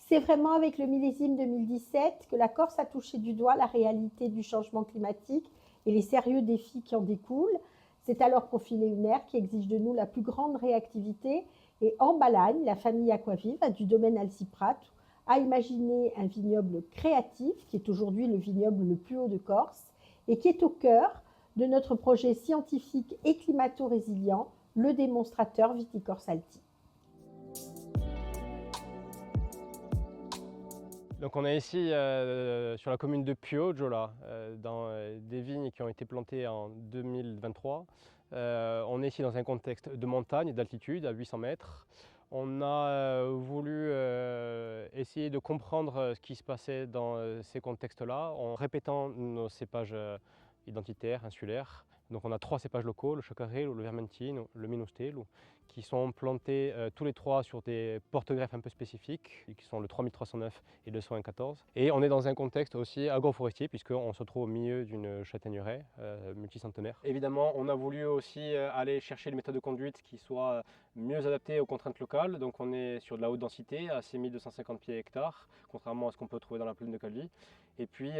C'est vraiment avec le millésime 2017 que la Corse a touché du doigt la réalité du changement climatique et les sérieux défis qui en découlent. C'est alors profilé une ère qui exige de nous la plus grande réactivité et en Balagne, la famille Aquavive du domaine Alciprat a imaginé un vignoble créatif qui est aujourd'hui le vignoble le plus haut de Corse et qui est au cœur de notre projet scientifique et climato-résilient, le démonstrateur Viticorse Alti. Donc on est ici sur la commune de Puio, dans des vignes qui ont été plantées en 2023. On est ici dans un contexte de montagne et d'altitude à 800 mètres. On a voulu essayer de comprendre ce qui se passait dans ces contextes-là en répétant nos cépages identitaires, insulaires. Donc on a 3 cépages locaux, le Chacarel, le Vermentino, le Minustelo, qui sont plantés tous les 3 sur des porte-greffes un peu spécifiques, qui sont le 3309 et le 214. Et on est dans un contexte aussi agroforestier, puisqu'on se trouve au milieu d'une châtaigneraie multicentenaire. Évidemment, on a voulu aussi aller chercher une méthode de conduite qui soit mieux adaptée aux contraintes locales. Donc on est sur de la haute densité, à 6250 pieds hectares, contrairement à ce qu'on peut trouver dans la plaine de Calvi. Et puis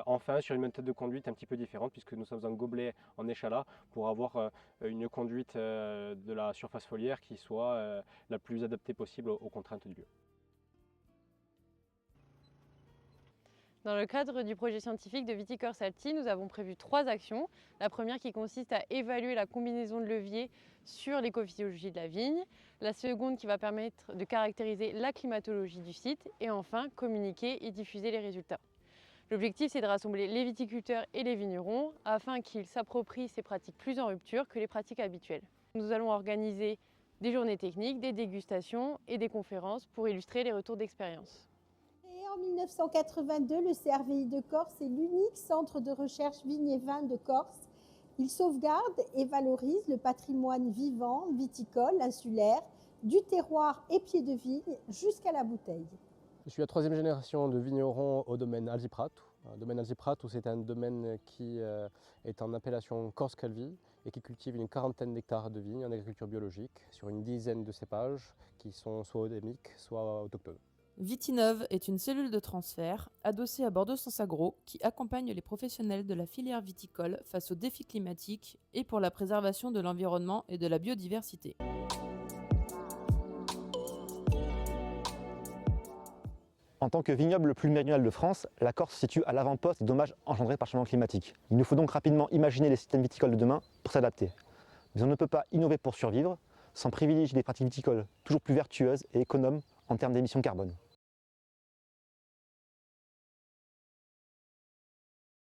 enfin sur une méthode de conduite un petit peu différente, puisque nous sommes en gobelet en échalas pour avoir une conduite de la surface foliaire qui soit la plus adaptée possible aux contraintes du lieu. Dans le cadre du projet scientifique de Viticorse Alti, nous avons prévu 3 actions. La première qui consiste à évaluer la combinaison de leviers sur l'écophysiologie de la vigne. La seconde qui va permettre de caractériser la climatologie du site. Et enfin, communiquer et diffuser les résultats. L'objectif, c'est de rassembler les viticulteurs et les vignerons afin qu'ils s'approprient ces pratiques plus en rupture que les pratiques habituelles. Nous allons organiser des journées techniques, des dégustations et des conférences pour illustrer les retours d'expérience. En 1982, le CRVI de Corse est l'unique centre de recherche vignes et vins de Corse. Il sauvegarde et valorise le patrimoine vivant, viticole, insulaire, du terroir et pied de vigne jusqu'à la bouteille. Je suis la 3e génération de vignerons au domaine Alciprat. Le domaine Alciprat, c'est un domaine qui est en appellation Corse-Calvi et qui cultive une 40aine d'hectares de vignes en agriculture biologique sur une dizaine de cépages qui sont soit endémiques, soit autochtones. Vitinove est une cellule de transfert adossée à Bordeaux Sens Agro qui accompagne les professionnels de la filière viticole face aux défis climatiques et pour la préservation de l'environnement et de la biodiversité. En tant que vignoble le plus méridional de France, la Corse se situe à l'avant-poste des dommages engendrés par le changement climatique. Il nous faut donc rapidement imaginer les systèmes viticoles de demain pour s'adapter. Mais on ne peut pas innover pour survivre sans privilégier des pratiques viticoles toujours plus vertueuses et économes en termes d'émissions carbone.